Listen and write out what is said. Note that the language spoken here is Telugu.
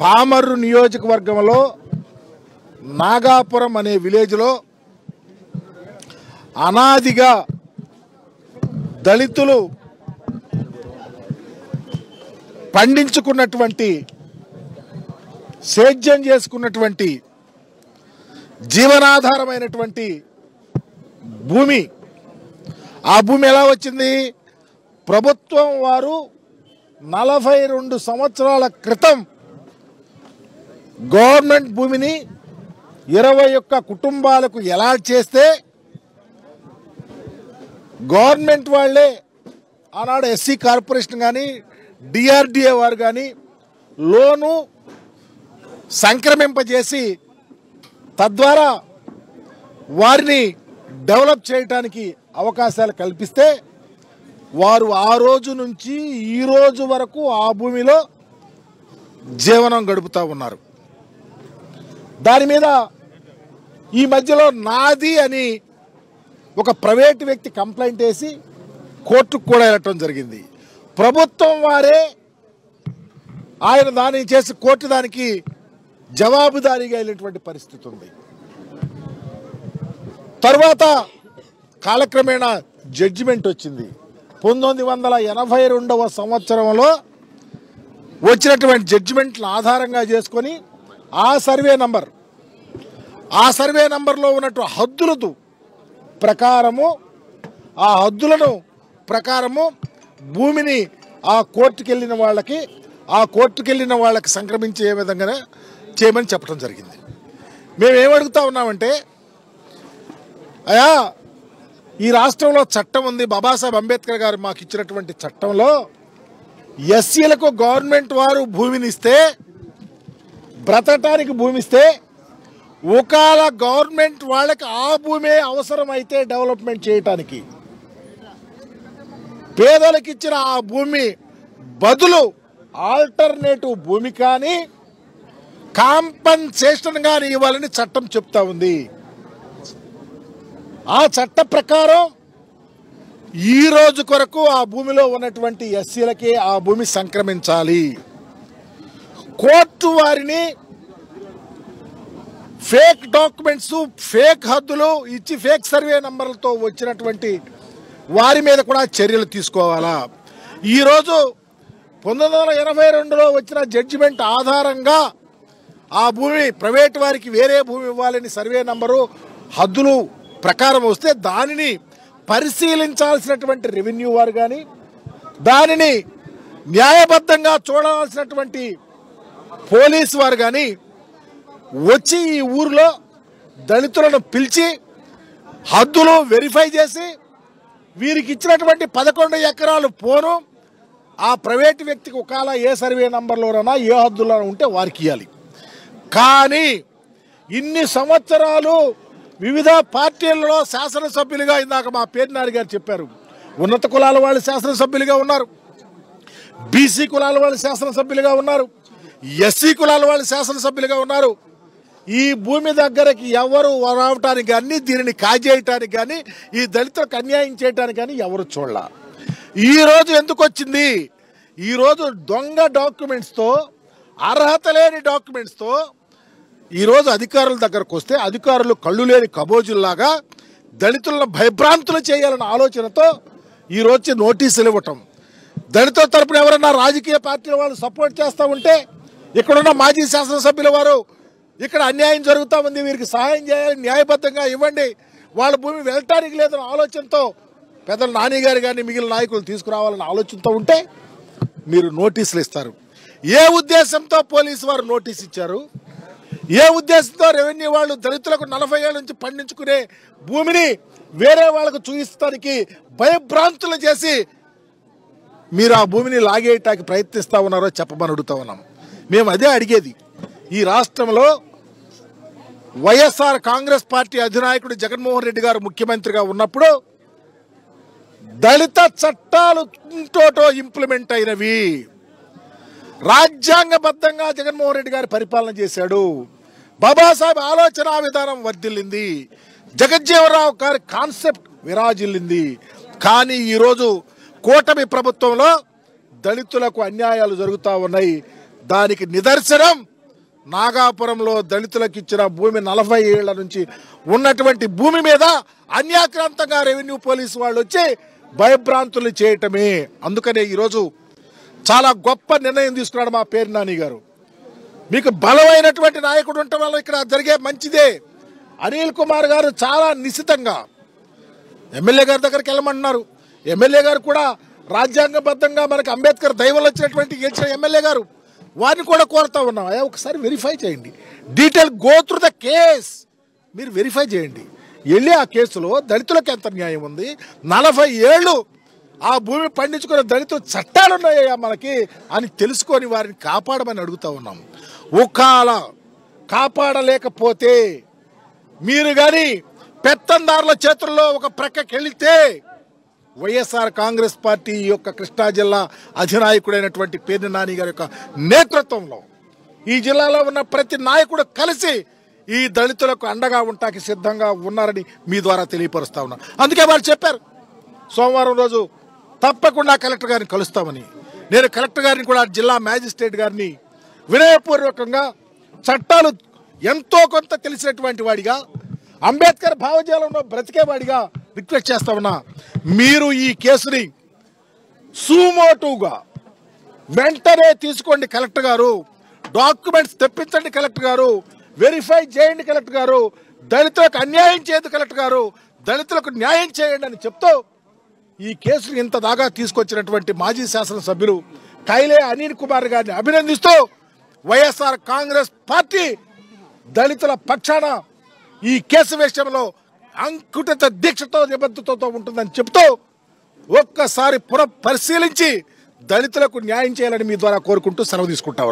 పామర్రు నియోజకవర్గంలో నాగాపురం అనే విలేజ్లో అనాదిగా దళితులు పండించుకున్నటువంటి సేద్యం చేసుకున్నటువంటి జీవనాధారమైనటువంటి భూమి, ఆ భూమి ఎలా వచ్చింది? ప్రభుత్వం వారు 42 సంవత్సరాల క్రితం గవర్నమెంట్ భూమిని 21 కుటుంబాలకు అలాట్ చేస్తే గవర్నమెంట్ వాళ్ళే ఆనాడు ఎస్సీ కార్పొరేషన్ కానీ డిఆర్డిఏ వారు కానీ లోను సంక్రమింపజేసి తద్వారా వారిని డెవలప్ చేయడానికి అవకాశాలు కల్పిస్తే వారు ఆ రోజు నుంచి ఈ రోజు వరకు ఆ భూమిలో జీవనం గడుపుతూ ఉన్నారు. దాని మీద ఈ మధ్యలో నాది అని ఒక ప్రైవేటు వ్యక్తి కంప్లైంట్ వేసి కోర్టుకు కూడా వెళ్ళటం జరిగింది. ప్రభుత్వం వారే ఆయన దాన్ని చేసి కోర్టు దానికి జవాబుదారీగా వెళ్ళినటువంటి పరిస్థితి ఉంది. తర్వాత కాలక్రమేణా జడ్జిమెంట్ వచ్చింది. 1982వ సంవత్సరంలో వచ్చినటువంటి జడ్జిమెంట్లను ఆధారంగా చేసుకొని ఆ సర్వే నంబర్లో ఉన్నట్టు హద్దులతో ప్రకారము ఆ హద్దులను ప్రకారము భూమిని ఆ కోర్టుకు వెళ్ళిన వాళ్ళకి సంక్రమించే విధంగా చేయమని చెప్పడం జరిగింది. మేము ఏమడుగుతా ఉన్నామంటే, అయ్యా ఈ రాష్ట్రంలో చట్టం ఉంది, బాబాసాహెబ్ అంబేద్కర్ గారు మాకు ఇచ్చినటువంటి చట్టంలో ఎస్సీలకు గవర్నమెంట్ వారు భూమిని ఇస్తే, బ్రతకటానికి భూమి ఇస్తే, ఒకవేళ గవర్నమెంట్ వాళ్ళకి ఆ భూమే అవసరమైతే డెవలప్మెంట్ చేయటానికి పేదలకు ఇచ్చిన ఆ భూమి బదులు ఆల్టర్నేటివ్ భూమి కానీ కాంపన్సేషన్ కానీ ఇవ్వాలని చట్టం చెప్తా ఉంది. ఆ చట్ట ప్రకారం ఈ రోజు కొరకు ఆ భూమిలో ఉన్నటువంటి ఎస్సీలకే ఆ భూమి సంక్రమించాలి. కోర్టు వారిని ఫేక్ డాక్యుమెంట్స్, ఫేక్ హద్దులు ఇచ్చి ఫేక్ సర్వే నంబర్లతో వచ్చినటువంటి వారి మీద కూడా చర్యలు తీసుకోవాలా. ఈరోజు 1982లో వచ్చిన జడ్జిమెంట్ ఆధారంగా ఆ భూమి ప్రైవేట్ వారికి వేరే భూమి ఇవ్వాలని సర్వే నంబరు హద్దులు ప్రకారం వస్తే దానిని పరిశీలించాల్సినటువంటి రెవెన్యూ వారు కానీ దానిని న్యాయబద్ధంగా చూడాల్సినటువంటి పోలీసు వారు కానీ వచ్చి ఈ ఊరిలో దళితులను పిలిచి హద్దులు వెరిఫై చేసి వీరికి ఇచ్చినటువంటి 11 ఎకరాలు పోను ఆ ప్రైవేటు వ్యక్తికి ఒకవేళ ఏ సర్వే నంబర్లోనైనా ఏ హద్దులో ఉంటే వారికి ఇవ్వాలి. కానీ ఇన్ని సంవత్సరాలు వివిధ పార్టీలలో శాసనసభ్యులుగా, ఇందాక మా పేర్నారి గారు చెప్పారు, ఉన్నత కులాల వాళ్ళు శాసనసభ్యులుగా ఉన్నారు, బీసీ కులాల వాళ్ళు శాసనసభ్యులుగా ఉన్నారు, ఎస్సీ కులాల వాళ్ళు శాసనసభ్యులుగా ఉన్నారు. ఈ భూమి దగ్గరకి ఎవరు రావటానికి కానీ దీనిని కాజేయటానికి కానీ ఈ దళితులకు అన్యాయం చేయటానికి కానీ ఎవరు చూడాల. ఈరోజు ఎందుకు వచ్చింది? ఈరోజు దొంగ డాక్యుమెంట్స్తో, అర్హత లేని డాక్యుమెంట్స్తో ఈరోజు అధికారుల దగ్గరకు వస్తే అధికారులు కళ్ళు లేని కబోజుల్లాగా దళితులను భయభ్రాంతులు చేయాలన్న ఆలోచనతో ఈరోజు నోటీసులు ఇవ్వటం. దళితుల తరపున ఎవరన్నా రాజకీయ పార్టీల వాళ్ళు సపోర్ట్ చేస్తూ ఉంటే ఇక్కడున్న మాజీ శాసనసభ్యుల వారు ఇక్కడ అన్యాయం జరుగుతూ ఉంది, వీరికి సహాయం చేయాలి, న్యాయబద్ధంగా ఇవ్వండి, వాళ్ళ భూమి వెళ్ళటానికి లేదన్న ఆలోచనతో పెద్దలు నాని గారు కానీ మిగిలిన నాయకులు తీసుకురావాలన్న ఆలోచనతో ఉంటే మీరు నోటీసులు ఇస్తారు. ఏ ఉద్దేశంతో పోలీసు వారు నోటీస్ ఇచ్చారు? ఏ ఉద్దేశంతో రెవెన్యూ వాళ్ళు దళితులకు 40 ఏళ్ళ నుంచి పండించుకునే భూమిని వేరే వాళ్ళకు చూపిస్తానికి భయభ్రాంతులు చేసి మీరు ఆ భూమిని లాగేయటానికి ప్రయత్నిస్తూ ఉన్నారో చెప్పమని అడుగుతా ఉన్నాం. మేము అదే అడిగేది. ఈ రాష్ట్రంలో వైఎస్ఆర్ కాంగ్రెస్ పార్టీ అధినాయకుడు జగన్మోహన్ రెడ్డి గారు ముఖ్యమంత్రిగా ఉన్నప్పుడు దళిత చట్టాలు ఇంప్లిమెంట్ అయినవి, రాజ్యాంగబద్ధంగా జగన్మోహన్ రెడ్డి గారి పరిపాలన చేశాడు. బాబాసాహెబ్ ఆలోచన విధానం వర్ధిల్లింది, జగజ్జీవనరావు గారి కాన్సెప్ట్ విరాజిల్లింది. కానీ ఈరోజు కూటమి ప్రభుత్వంలో దళితులకు అన్యాయాలు జరుగుతూ ఉన్నాయి. దానికి నిదర్శనం నాగాపురంలో దళితులకు ఇచ్చిన భూమి 40 ఏళ్ల నుంచి ఉన్నటువంటి భూమి మీద అన్యాక్రాంతంగా రెవెన్యూ పోలీసు వాళ్ళు వచ్చి భయభ్రాంతులు చేయటమే. అందుకనే ఈరోజు చాలా గొప్ప నిర్ణయం తీసుకున్నాడు మా పేరు నాని గారు. మీకు బలమైనటువంటి నాయకుడు ఉండటం వల్ల ఇక్కడ జరిగే మంచిదే. అనిల్ కుమార్ గారు చాలా నిశితంగా ఎమ్మెల్యే గారి దగ్గరికి వెళ్ళమంటున్నారు. ఎమ్మెల్యే గారు కూడా రాజ్యాంగబద్ధంగా మనకు అంబేద్కర్ దైవం వచ్చినటువంటి గెలిచిన ఎమ్మెల్యే గారు, వారిని కూడా కోరుతా ఉన్నాం, అయ్యా ఒకసారి వెరిఫై చేయండి, detail go through the case, మీరు వెరిఫై చేయండి. వెళ్ళి ఆ కేసులో దళితులకు ఎంత న్యాయం ఉంది, 40 ఏళ్ళు ఆ భూమి పండించుకునే దళితులు చట్టాలు ఉన్నాయా మనకి అని తెలుసుకొని వారిని కాపాడమని అడుగుతా ఉన్నాం. ఒకవేళ కాపాడలేకపోతే మీరు కానీ పెత్తందారుల చేతుల్లో ఒక ప్రక్కకి వెళితే వైఎస్ఆర్ కాంగ్రెస్ పార్టీ యొక్క కృష్ణా జిల్లా అధినాయకుడైనటువంటి పేర్ని నాని గారి యొక్క నేతృత్వంలో ఈ జిల్లాలో ఉన్న ప్రతి నాయకుడు కలిసి ఈ దళితులకు అండగా ఉంటాకి సిద్ధంగా ఉన్నారని మీ ద్వారా తెలియపరుస్తా ఉన్నాను. అందుకే వాళ్ళు చెప్పారు సోమవారం రోజు తప్పకుండా కలెక్టర్ గారిని కలుస్తామని. నేను కలెక్టర్ గారిని కూడా జిల్లా మ్యాజిస్ట్రేట్ గారిని వినయపూర్వకంగా చట్టాలు ఎంతో కొంత తెలిసినటువంటి వాడిగా అంబేద్కర్ భావజాలంలో బ్రతికేవాడిగా రిక్వెస్ట్ చేస్తా ఉన్నా, మీరు ఈ కేసుని సుమోటుగా వెంటనే తీసుకోండి కలెక్టర్ గారు, డాక్యుమెంట్స్ తెప్పించండి కలెక్టర్ గారు, వెరిఫై చేయండి కలెక్టర్ గారు, దళితులకు అన్యాయం చేయదు కలెక్టర్ గారు, దళితులకు న్యాయం చేయండి అని చెప్తూ ఈ కేసును ఇంత దాకా తీసుకొచ్చినటువంటి మాజీ శాసనసభ్యులు కైలే అనిల్ కుమార్ గారిని అభినందిస్తూ వైఎస్ఆర్ కాంగ్రెస్ పార్టీ దళితుల పక్షాన ఈ కేసు విషయంలో అంకుటిత దీక్షతో నిబద్ధతతో ఉంటుందని చెప్తూ ఒక్కసారి పునః పరిశీలించి దళితులకు న్యాయం చేయాలని మీ ద్వారా కోరుకుంటూ సెలవు తీసుకుంటా.